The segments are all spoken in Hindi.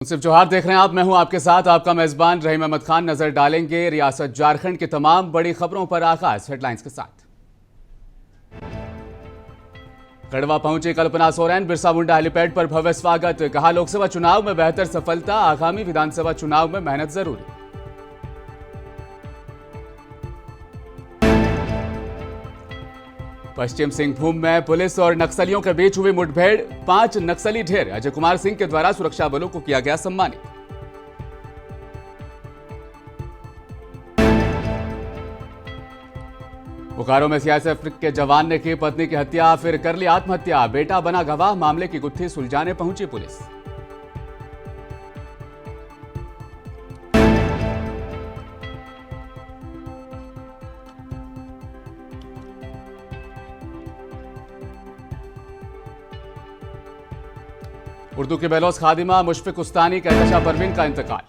सिर्फ जोहार देख रहे हैं आप। मैं हूं आपके साथ आपका मेजबान रहीम अहमद खान। नजर डालेंगे रियासत झारखंड की तमाम बड़ी खबरों पर। आगाज हेडलाइंस के साथ। गढ़वा पहुंची कल्पना सोरेन, बिरसा मुंडा हेलीपैड पर भव्य स्वागत। कहा लोकसभा चुनाव में बेहतर सफलता, आगामी विधानसभा चुनाव में मेहनत जरूरी। पश्चिम सिंहभूम में पुलिस और नक्सलियों के बीच हुई मुठभेड़, 5 नक्सली ढेर। अजय कुमार सिंह के द्वारा सुरक्षा बलों को किया गया सम्मानित। बोकारो में सीआईएसएफ के जवान ने की पत्नी की हत्या, फिर कर ली आत्महत्या। बेटा बना गवाह, मामले की गुत्थी सुलझाने पहुंची पुलिस। उर्दू की बेलोस खादिमा मुशफिक उस्तानी का कहकशा परवीन का इंतकाल।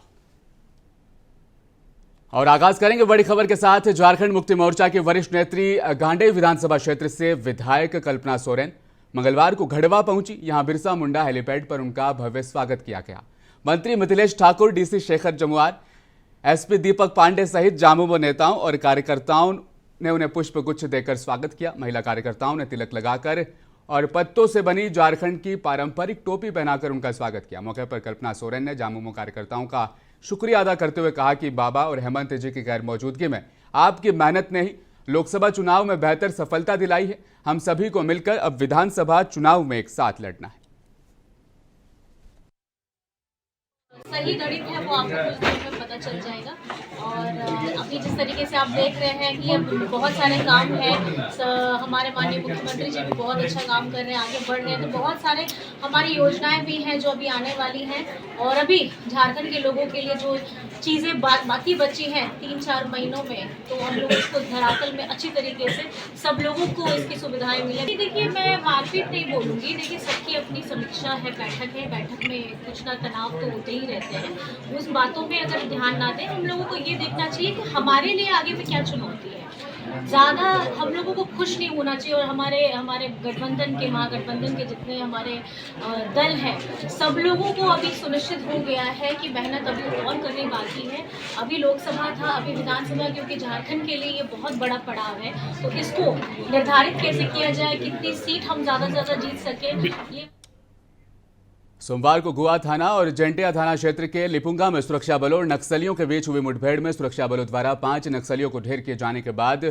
और आगाज करेंगे बड़ी खबर के साथ। झारखंड मुक्ति मोर्चा की वरिष्ठ नेत्री, गांडेय विधानसभा क्षेत्र से विधायक कल्पना सोरेन मंगलवार को गढ़वा पहुंची। यहां बिरसा मुंडा हेलीपैड पर उनका भव्य स्वागत किया गया। मंत्री मिथिलेश ठाकुर, डीसी शेखर जमुआर, एसपी दीपक पांडे सहित जामुमो नेताओं और कार्यकर्ताओं ने उन्हें पुष्प गुच्छ देकर स्वागत किया। महिला कार्यकर्ताओं ने तिलक लगाकर और पत्तों से बनी झारखंड की पारंपरिक टोपी पहनाकर उनका स्वागत किया। मौके पर कल्पना सोरेन ने जामुमो कार्यकर्ताओं का शुक्रिया अदा करते हुए कहा कि बाबा और हेमंत जी की गैर मौजूदगी में आपकी मेहनत ने ही लोकसभा चुनाव में बेहतर सफलता दिलाई है। हम सभी को मिलकर अब विधानसभा चुनाव में एक साथ लड़ना है। सही गणित है वो आपको कुछ देर में पता चल जाएगा। और अभी जिस तरीके से आप देख रहे हैं कि अब बहुत सारे काम हैं, हमारे माननीय मुख्यमंत्री जी भी बहुत अच्छा काम कर रहे हैं, आगे बढ़ रहे हैं। तो बहुत सारे हमारी योजनाएं भी हैं जो अभी आने वाली हैं। और अभी झारखंड के लोगों के लिए जो चीज़ें बाकी बची हैं 3-4 महीनों में, तो हम लोग इसको धरातल में अच्छी तरीके से सब लोगों को इसकी सुविधाएं मिलेंगी। देखिए, मैं मारपीट नहीं बोलूँगी। देखिए, सबकी अपनी समीक्षा है, बैठक है, बैठक में कुछ ना तनाव तो होते ही रहते हैं। उस बातों में अगर ध्यान ना दें, हम लोगों को ये देखना चाहिए कि हमारे लिए आगे में क्या चुनौती है। ज़्यादा हम लोगों को खुश नहीं होना चाहिए। और हमारे गठबंधन के, महागठबंधन के जितने हमारे दल हैं, सब लोगों को अभी सुनिश्चित हो गया है कि मेहनत अभी और करनी बाकी है। अभी लोकसभा था, अभी विधानसभा, क्योंकि झारखंड के लिए ये बहुत बड़ा पड़ाव है। तो इसको निर्धारित कैसे किया जाए, कितनी सीट हम ज़्यादा से ज़्यादा जीत सकें, ये। सोमवार को गुआ थाना और जंटिया थाना क्षेत्र के लिपुंगा में सुरक्षा बलों और नक्सलियों के बीच हुई मुठभेड़ में सुरक्षा बलों द्वारा 5 नक्सलियों को ढेर किए जाने के बाद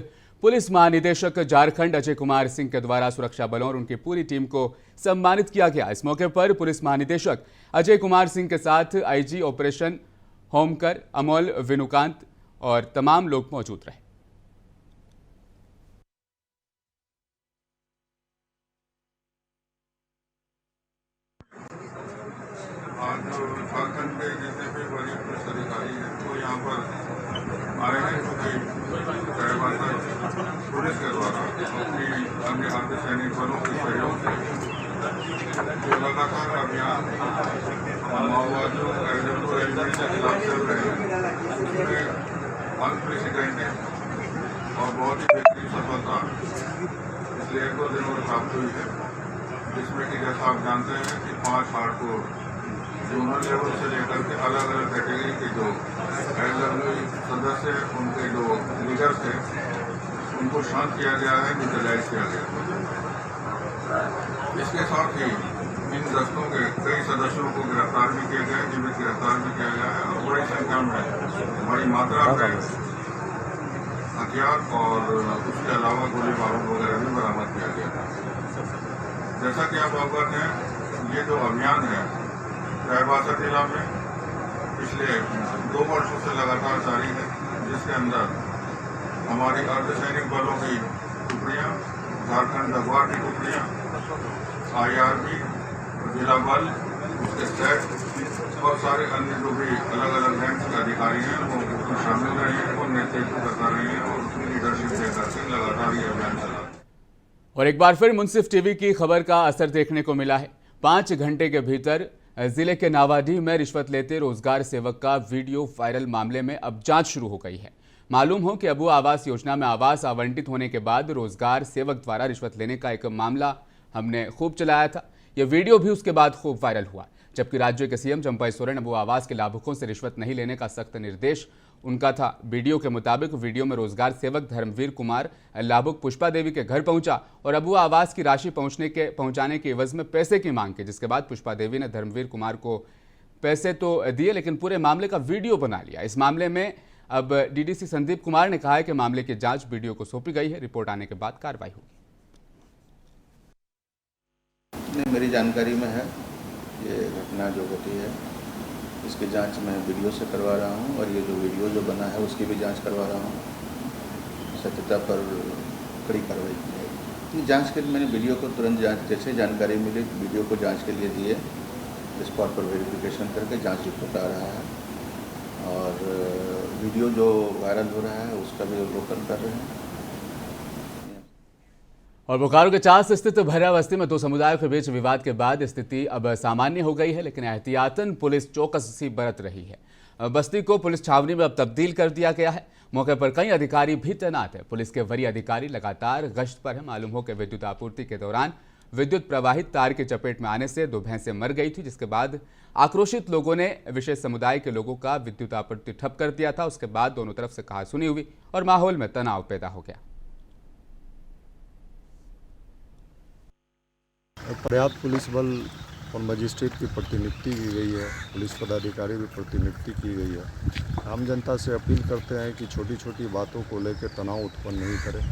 पुलिस महानिदेशक झारखंड अजय कुमार सिंह के द्वारा सुरक्षा बलों और उनकी पूरी टीम को सम्मानित किया गया। इस मौके पर पुलिस महानिदेशक अजय कुमार सिंह के साथ आईजी ऑपरेशन होमकर अमोल विनुकांत और तमाम लोग मौजूद रहे। आज झारखंड के जितने भी बड़े पुलिस अधिकारी हैं वो यहाँ पर आए हैं, क्योंकि पुलिस के द्वारा अपनी अन्य अर्धसैनिक बलों के सहयोग से जो लगातार अभियान माओवादियों एजेंटों एलिमेंट के खिलाफ चल रहे हैं, उसमें अनप्रेसिडेंट है और बहुत ही बेहतरीन सफलता पिछले 1-2 दिनों में प्राप्त हुई है, जिसमें कि जैसा आप जानते हैं कि 5 हार्डकोर जोनल लेवल से लेकर के अलग अलग कैटेगरी के जो एसडब्ल्यू सदस्य हैं, उनके जो लीडर्स थे, उनको शांत किया गया है, न्यूट्रलाइज किया गया। इसके साथ ही इन दस्तों के कई सदस्यों को गिरफ्तार भी किया गया, जिन्हें गिरफ्तार भी किया गया है और बड़ी संख्या में, बड़ी मात्रा में हथियार और उसके अलावा गोली बारूद वगैरह भी बरामद किया गया। जैसा कि आप अवगत हैं, ये जो अभियान है चाईबासा जिला में पिछले 2 वर्षों से लगातार जारी है, जिसके अंदर हमारी अर्धसैनिक बलों की टुकड़ियाँ, झारखंड गढ़वा की टुकड़ियाँ, IRB, जिला बल, उसके सेट और सारे अन्य जो भी अलग अलग रैंक के अधिकारी हैं वो उसमें शामिल रहे हैं और नेतृत्व करता रहे हैं और उसकी लीडरशिप देकर के लगातार ये अभियान चला है। और एक बार फिर मुंसिफ टीवी की खबर का असर देखने को मिला है। 5 घंटे के भीतर जिले के नावाडीह में रिश्वत लेते रोजगार सेवक का वीडियो वायरल मामले में अब जांच शुरू हो गई है। मालूम हो कि अबू आवास योजना में आवास आवंटित होने के बाद रोजगार सेवक द्वारा रिश्वत लेने का एक मामला हमने खूब चलाया था। यह वीडियो भी उसके बाद खूब वायरल हुआ। जबकि राज्य के सीएम चंपई सोरेन अबू आवास के लाभुकों से रिश्वत नहीं लेने का सख्त निर्देश उनका था। वीडियो के मुताबिक वीडियो में रोजगार सेवक धर्मवीर कुमार लाभुक पुष्पा देवी के घर पहुंचा और अबू आवास की राशि पहुंचाने के एवज में पैसे की मांग की, जिसके बाद पुष्पा देवी ने धर्मवीर कुमार को पैसे तो दिए लेकिन पूरे मामले का वीडियो बना लिया। इस मामले में अब डीडीसी संदीप कुमार ने कहा है कि मामले की जांच वीडियो को सौंपी गई है, रिपोर्ट आने के बाद कार्रवाई होगी। मेरी जानकारी में है ये घटना जो होती है इसकी जांच मैं वीडियो से करवा रहा हूं और ये जो वीडियो जो बना है उसकी भी जांच करवा रहा हूं। सत्यता पर कड़ी कार्रवाई की जाएगी। जांच के लिए मैंने वीडियो को तुरंत जांच जैसे जानकारी मिली वीडियो को जांच के लिए दिए, स्पॉट पर वेरिफिकेशन करके जांच रिपोर्ट आ रहा है और वीडियो जो वायरल हो रहा है उसका भी अवलोकन कर रहे हैं। और बोकारो के चास स्थित भैरा बस्ती में दो समुदायों के बीच विवाद के बाद स्थिति अब सामान्य हो गई है, लेकिन एहतियातन पुलिस चौकसी बरत रही है। बस्ती को पुलिस छावनी में अब तब्दील कर दिया गया है। मौके पर कई अधिकारी भी तैनात है। पुलिस के वरीय अधिकारी लगातार गश्त पर है। मालूम हो कि विद्युत आपूर्ति के दौरान विद्युत प्रवाहित तार की चपेट में आने से दो भैंसें मर गई थी, जिसके बाद आक्रोशित लोगों ने विशेष समुदाय के लोगों का विद्युत आपूर्ति ठप कर दिया था। उसके बाद दोनों तरफ से कहासुनी हुई और माहौल में तनाव पैदा हो गया। पर्याप्त पुलिस बल और मजिस्ट्रेट की प्रतिनियुक्ति की गई है। पुलिस पदाधिकारी की प्रतिनियुक्ति की गई है। आम जनता से अपील करते हैं कि छोटी छोटी बातों को लेकर तनाव उत्पन्न नहीं करें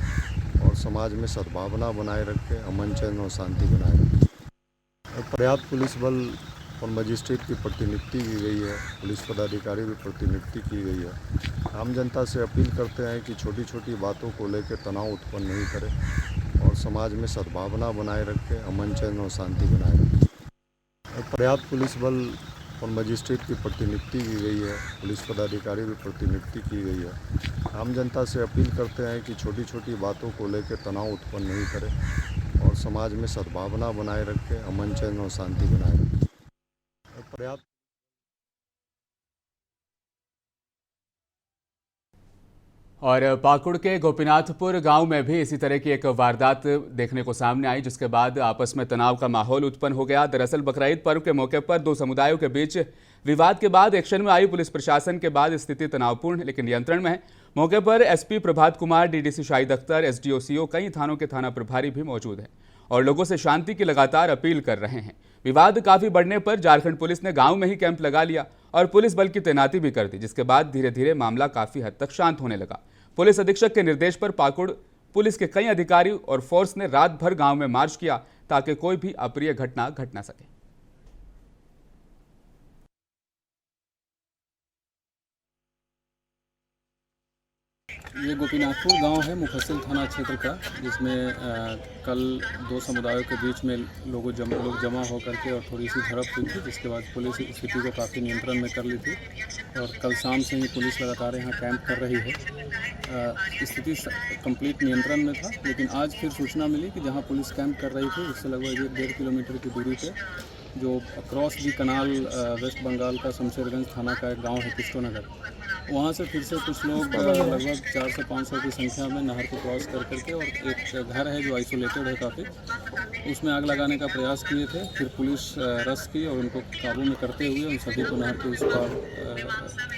और समाज में सद्भावना बनाए रखें, अमन चैन और शांति बनाए रखें। पर्याप्त पुलिस बल और मजिस्ट्रेट की प्रतिनियुक्ति की गई है। पुलिस पदाधिकारी की प्रतिनियुक्ति की गई है। आम जनता से अपील करते हैं कि छोटी छोटी बातों को लेकर तनाव उत्पन्न नहीं करें और समाज में सद्भावना बनाए रखें, अमन चैन और शांति बनाए रखें। पर्याप्त पुलिस बल और मजिस्ट्रेट की प्रतिनियुक्ति की गई है। पुलिस पदाधिकारी की प्रतिनियुक्ति की गई है। आम जनता से अपील करते हैं कि छोटी छोटी बातों को लेकर तनाव उत्पन्न नहीं करें और समाज में सद्भावना बनाए रखें, अमन चैन और शांति बनाए रखें। पर्याप्त और पाकुड़ के गोपीनाथपुर गांव में भी इसी तरह की एक वारदात देखने को सामने आई, जिसके बाद आपस में तनाव का माहौल उत्पन्न हो गया। दरअसल बकरीद पर्व के मौके पर दो समुदायों के बीच विवाद के बाद एक्शन में आई पुलिस प्रशासन के बाद स्थिति तनावपूर्ण लेकिन नियंत्रण में है। मौके पर SP Prabhat Kumar, DDC Shahid Akhtar, SDO, CO, कई थानों के थाना प्रभारी भी मौजूद हैं और लोगों से शांति की लगातार अपील कर रहे हैं। विवाद काफी बढ़ने पर झारखंड पुलिस ने गांव में ही कैंप लगा लिया और पुलिस बल की तैनाती भी कर दी, जिसके बाद धीरे धीरे मामला काफी हद तक शांत होने लगा। पुलिस अधीक्षक के निर्देश पर पाकुड़ पुलिस के कई अधिकारी और फोर्स ने रात भर गांव में मार्च किया ताकि कोई भी अप्रिय घटना घट ना सके। ये गोपीनाथपुर गांव है मुफस्सिल थाना क्षेत्र का, जिसमें कल दो समुदायों के बीच में लोग जमा होकर के और थोड़ी सी झड़प हुई थी, जिसके बाद पुलिस स्थिति को काफ़ी नियंत्रण में कर ली थी और कल शाम से ही पुलिस लगातार यहाँ कैंप कर रही है। स्थिति कंप्लीट नियंत्रण में था, लेकिन आज फिर सूचना मिली कि जहाँ पुलिस कैंप कर रही थी उससे लगभग 1.5 किलोमीटर की दूरी पे जो cross the canal West Bengal का शमशेरगंज थाना का एक गाँव है किष्टोनगर, वहाँ से फिर से कुछ लोग लगभग 400 से 500 की संख्या में नहर को क्रॉस कर करके और एक घर है जो आइसोलेटेड है काफ़ी, उसमें आग लगाने का प्रयास किए थे। फिर पुलिस रश की और उनको काबू में करते हुए उन सभी को नहर के उस पार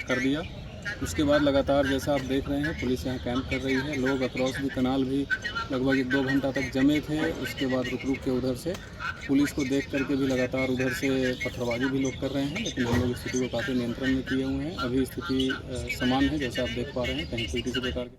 कर दिया। उसके बाद लगातार जैसा आप देख रहे हैं पुलिस यहाँ कैंप कर रही है। लोग अक्रॉस दी कनाल भी लगभग 1-2 घंटा तक जमे थे। उसके बाद रुक के उधर से पुलिस को देख करके भी लगातार उधर से पत्थरबाजी भी लोग कर रहे हैं, लेकिन हम लोग स्थिति को काफ़ी नियंत्रण में किए हुए हैं। अभी स्थिति समान है जैसा आप देख पा रहे हैं, कहीं कोई किसी प्रकार की।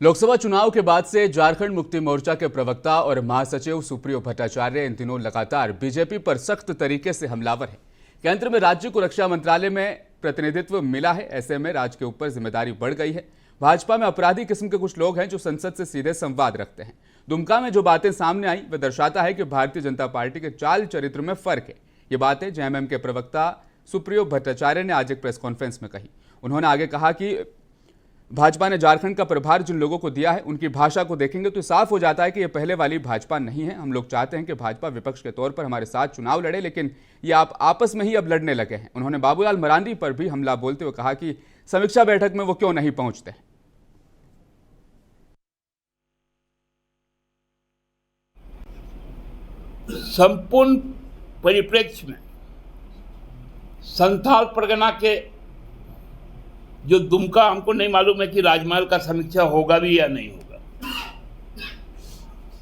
लोकसभा चुनाव के बाद से झारखंड मुक्ति मोर्चा के प्रवक्ता और महासचिव सुप्रियो भट्टाचार्य इन दिनों लगातार बीजेपी पर सख्त तरीके से हमलावर है। केंद्र में राज्य को रक्षा मंत्रालय में प्रतिनिधित्व मिला है, ऐसे में राज्य के ऊपर जिम्मेदारी बढ़ गई है। भाजपा में अपराधी किस्म के कुछ लोग हैं जो संसद से सीधे संवाद रखते हैं। दुमका में जो बातें सामने आई वह दर्शाता है कि भारतीय जनता पार्टी के चाल चरित्र में फर्क है। ये बातें जेएमएम के प्रवक्ता सुप्रियो भट्टाचार्य ने आज एक प्रेस कॉन्फ्रेंस में कही। उन्होंने आगे कहा कि भाजपा ने झारखंड का प्रभार जिन लोगों को दिया है उनकी भाषा को देखेंगे तो साफ हो जाता है कि ये पहले वाली भाजपा नहीं है। हम लोग चाहते हैं कि भाजपा विपक्ष के तौर पर हमारे साथ चुनाव लड़े, लेकिन ये आप आपस में ही अब लड़ने लगे हैं। उन्होंने बाबूलाल मरांडी पर भी हमला बोलते हुए कहा कि समीक्षा बैठक में वो क्यों नहीं पहुंचते हैं। संपूर्ण परिप्रेक्ष्य में संथाल परगना के जो दुमका, हमको नहीं मालूम है कि राजमहल का समीक्षा होगा भी या नहीं होगा।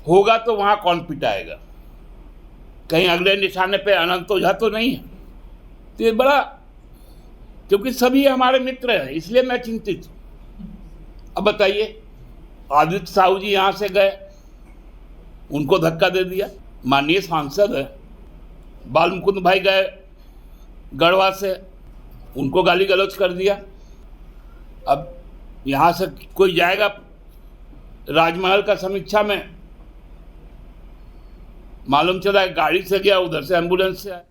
होगा तो वहां कौन पिटाएगा? कहीं अगले निशाने पे अनंत ओझा तो नहीं है? तो ये बड़ा, क्योंकि सभी हमारे मित्र हैं, इसलिए मैं चिंतित हूं। अब बताइए, आदित्य साहू जी यहां से गए, उनको धक्का दे दिया। माननीय सांसद है बाल मुकुंद भाई गए गढ़वा से, उनको गाली गलौज कर दिया। अब यहाँ से कोई जाएगा राजमहल का समीक्षा में, मालूम चला गाड़ी से गया, उधर से एम्बुलेंस से आया।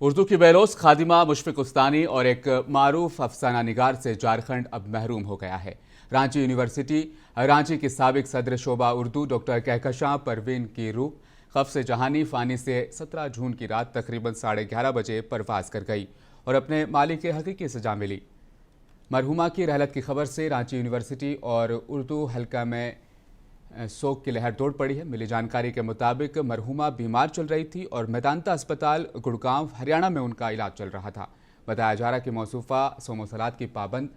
उर्दू की बेलोस खादिमा मुशफिक उस्तानी और एक मारूफ अफसाना निगार से झारखंड अब महरूम हो गया है। रांची यूनिवर्सिटी रांची की साबिक सदर शोबा उर्दू डॉक्टर कहकशां परवीन की रूह खफ्स जहानी फ़ानी से 17 जून की रात तकरीबन 11:30 बजे परवास कर गई और अपने मालिक के हकीकी सजा मिली। मरहुमा की रहलत की खबर से रांची यूनिवर्सिटी और उर्दू हल्का में शोक की लहर दौड़ पड़ी है। मिली जानकारी के मुताबिक मरहुमा बीमार चल रही थी और मैदानता अस्पताल गुड़गांव हरियाणा में उनका इलाज चल रहा था। बताया जा रहा कि मौसूफा सोमो सलात की पाबंद,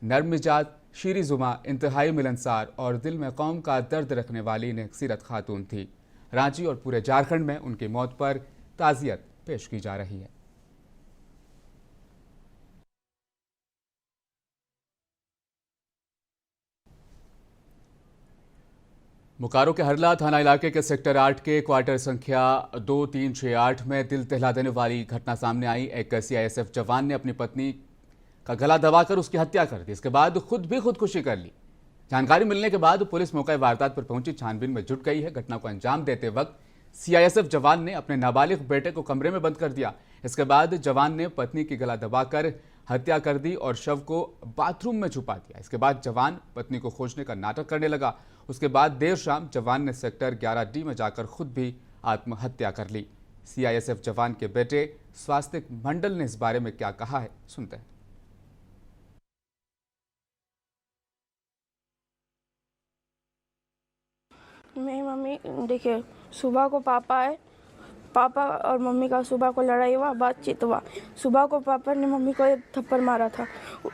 नर्म मिजाज, शीरी जुमा, इंतहाई मिलनसार और दिल में कौम का दर्द रखने वाली नेकसीरत खातून थी। रांची और पूरे झारखंड में उनकी मौत पर ताज़ियत पेश की जा रही है। बोकारो के हरला थाना इलाके के सेक्टर 8 के क्वार्टर संख्या 2368 में दिल दहला देने वाली घटना सामने आई। एक सीआईएसएफ जवान ने अपनी पत्नी का गला दबाकर उसकी हत्या कर दी। इसके बाद खुद भी खुदकुशी कर ली। जानकारी मिलने के बाद पुलिस मौके वारदात पर पहुंची छानबीन में जुट गई है। घटना को अंजाम देते वक्त सीआईएसएफ जवान ने अपने नाबालिग बेटे को कमरे में बंद कर दिया। इसके बाद जवान ने पत्नी की गला दबाकर हत्या कर दी और शव को बाथरूम में छुपा दिया। इसके बाद जवान पत्नी को खोजने का नाटक करने लगा। उसके बाद देर शाम जवान ने सेक्टर 11D में जाकर खुद भी आत्महत्या कर ली। सीआईएसएफ जवान के बेटे स्वास्तिक मंडल ने इस बारे में क्या कहा है, सुनते हैं। मेरी मम्मी, देखिए, सुबह को पापा और मम्मी का सुबह को लड़ाई हुआ, बातचीत हुआ। सुबह को पापा ने मम्मी को एक थप्पड़ मारा था,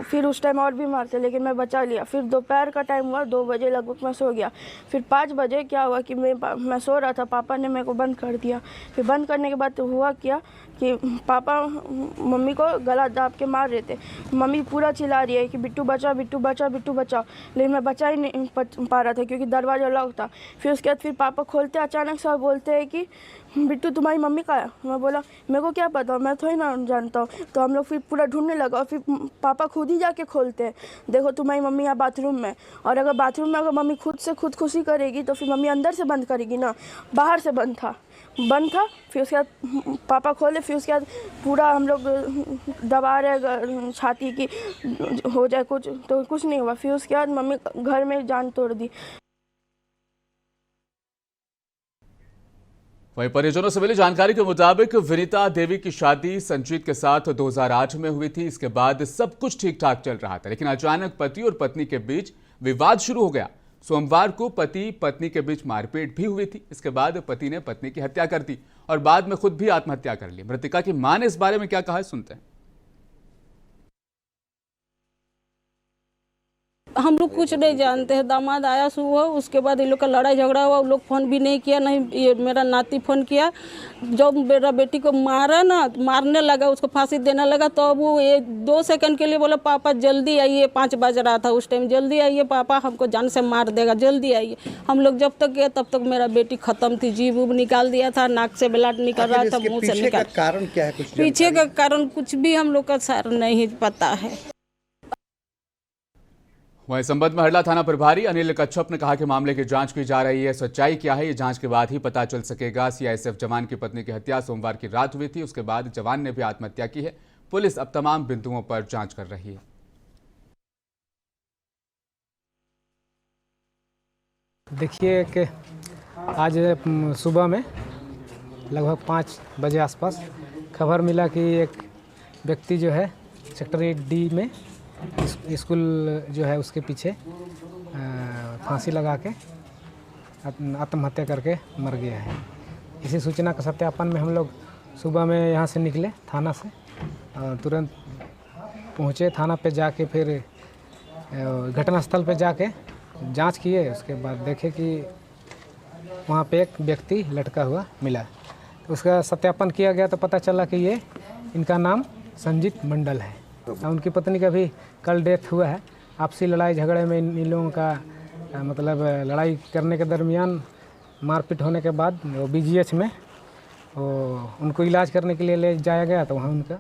फिर उस टाइम और भी मारते, लेकिन मैं बचा लिया। फिर दोपहर का टाइम हुआ, 2 बजे लगभग मैं सो गया। फिर 5 बजे क्या हुआ कि मैं सो रहा था, पापा ने मेरे को बंद कर दिया। फिर बंद करने के बाद तो हुआ क्या कि पापा मम्मी को गला दाब के मार रहे थे। मम्मी पूरा चिल्ला रही है कि बिट्टू बचाओ, बिट्टू बचाओ, बिट्टू बचाओ, लेकिन मैं बचा ही नहीं पा रहा था क्योंकि दरवाज़ा लॉक था। फिर उसके बाद फिर पापा खोलते अचानक से और बोलते हैं कि बिट्टू तुम्हारी मम्मी कहाँ है? मैं बोला मेरे को क्या पता, मैं थोड़ी ना जानता हूँ। तो हम लोग फिर पूरा ढूंढने लगा और फिर पापा खुद ही जाके खोलते हैं, देखो तुम्हारी मम्मी यहाँ बाथरूम में। और अगर बाथरूम में अगर मम्मी खुद से खुदकुशी करेगी तो फिर मम्मी अंदर से बंद करेगी ना, बाहर से बंद था। फिर उसके बाद पापा खोले, फिर उसके बाद पूरा हम लोग दबा रहे छाती की हो जाए कुछ, तो कुछ नहीं हुआ। फिर उसके बाद मम्मी घर में जान तोड़ दी। वहीं परिजनों से मिली जानकारी के मुताबिक विनीता देवी की शादी संजीत के साथ 2008 में हुई थी। इसके बाद सब कुछ ठीक ठाक चल रहा था, लेकिन अचानक पति और पत्नी के बीच विवाद शुरू हो गया। सोमवार को पति पत्नी के बीच मारपीट भी हुई थी। इसके बाद पति ने पत्नी की हत्या कर दी और बाद में खुद भी आत्महत्या कर ली। मृतका की मां ने इस बारे में क्या कहा है, सुनते हैं। हम लोग कुछ नहीं जानते हैं। दामाद आया सुबह, उसके बाद इन लोग का लड़ाई झगड़ा हुआ। उन लोग फ़ोन भी नहीं किया, नहीं ये मेरा नाती फ़ोन किया। जब मेरा बेटी को मारा ना, मारने लगा, उसको फांसी देने लगा, तो वो ये 2 सेकंड के लिए बोला पापा जल्दी आइए। 5 बज रहा था उस टाइम, जल्दी आइए पापा, हमको जान से मार देगा, जल्दी आइए। हम लोग जब तक गए तब तक मेरा बेटी ख़त्म थी। जीभ उब निकाल दिया था, नाक से ब्लड निकल रहा था, मुँह से निकाल। कारण क्या है? कुछ पीछे का कारण कुछ भी हम लोग का सर नहीं पता है। वहीं संबंध में हरला थाना प्रभारी अनिल कच्छप ने कहा कि मामले की जांच की जा रही है। सच्चाई क्या है ये जांच के बाद ही पता चल सकेगा। सीआईएसएफ जवान की पत्नी की हत्या सोमवार की रात हुई थी। उसके बाद जवान ने भी आत्महत्या की है। पुलिस अब तमाम बिंदुओं पर जांच कर रही है। देखिए कि आज सुबह में लगभग 5 बजे आसपास खबर मिला कि एक व्यक्ति जो है सेक्टर 8D में स्कूल जो है उसके पीछे फांसी लगा के आत्महत्या करके मर गया है। इसी सूचना का सत्यापन में हम लोग सुबह में यहाँ से निकले थाना से तुरंत पहुँचे थाना पे जाके, फिर घटनास्थल पे जाके जांच किए। उसके बाद देखे कि वहाँ पे एक व्यक्ति लटका हुआ मिला। तो उसका सत्यापन किया गया तो पता चला कि ये इनका नाम संजीत मंडल है और उनकी पत्नी का भी कल डेथ हुआ है। आपसी लड़ाई झगड़े में इन लोगों का मतलब लड़ाई करने के दरमियान मारपीट होने के बाद वो BGH में उनको इलाज करने के लिए ले जाया गया, तो वहाँ उनका।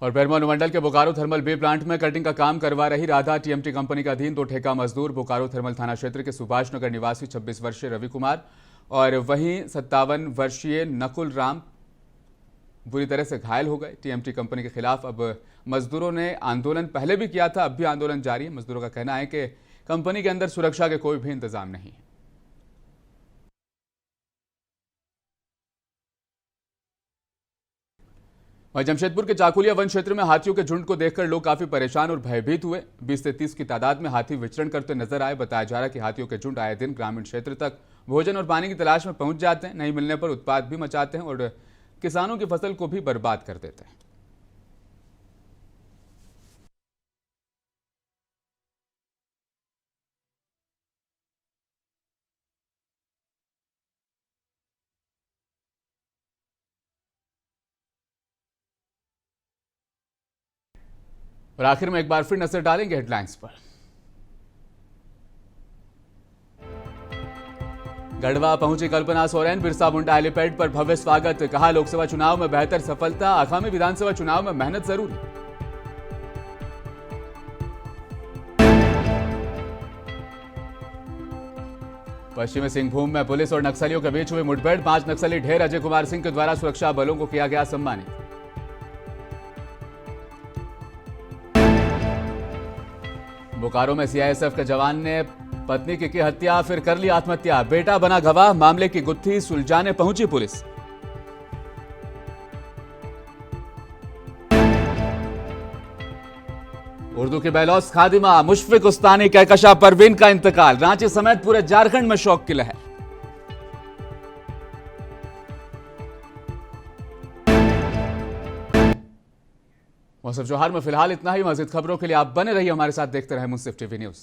और बेरमो अनुमंडल के बोकारो थर्मल बी प्लांट में कटिंग का काम करवा रही राधा TMT कंपनी का अधीन 2 ठेका मजदूर बोकारो थर्मल थाना क्षेत्र के सुभाष नगर निवासी 26 वर्षीय रवि कुमार और वहीं 57 वर्षीय नकुल राम बुरी तरह से घायल हो गए। TMT कंपनी के खिलाफ अब मजदूरों ने आंदोलन पहले भी किया था, अब भी आंदोलन जारी है। मजदूरों का कहना है कि कंपनी के अंदर सुरक्षा के कोई भी इंतजाम नहीं है। वहीं जमशेदपुर के चाकुलिया वन क्षेत्र में हाथियों के झुंड को देखकर लोग काफी परेशान और भयभीत हुए। 20 से 30 की तादाद में हाथी विचरण करते नजर आए। बताया जा रहा है कि हाथियों के झुंड आए दिन ग्रामीण क्षेत्र तक भोजन और पानी की तलाश में पहुंच जाते हैं, नहीं मिलने पर उत्पात भी मचाते हैं और किसानों की फसल को भी बर्बाद कर देते हैं। और आखिर में एक बार फिर नजर डालेंगे हेडलाइंस पर। गढ़वा पहुंची कल्पना सोरेन, बिरसा मुंडा हेलीपैड पर भव्य स्वागत। कहा लोकसभा चुनाव में बेहतर सफलता, आगामी विधानसभा चुनाव में मेहनत जरूरी। पश्चिमी सिंहभूम में पुलिस और नक्सलियों के बीच हुई मुठभेड़, 5 नक्सली ढेर। अजय कुमार सिंह के द्वारा सुरक्षा बलों को किया गया सम्मानित। बोकारो में CISF के जवान ने पत्नी की हत्या, फिर कर ली आत्महत्या। बेटा बना गवाह, मामले की गुत्थी सुलझाने पहुंची पुलिस। उर्दू की बेलौस खादिमा मुशफिक उस्तानी कहकशा परवीन का इंतकाल, रांची समेत पूरे झारखंड में शोक की लहर। मौसम जोहार में फिलहाल इतना ही। मजीद खबरों के लिए आप बने रहिए हमारे साथ, देखते रहे मुंसिफ TV न्यूज।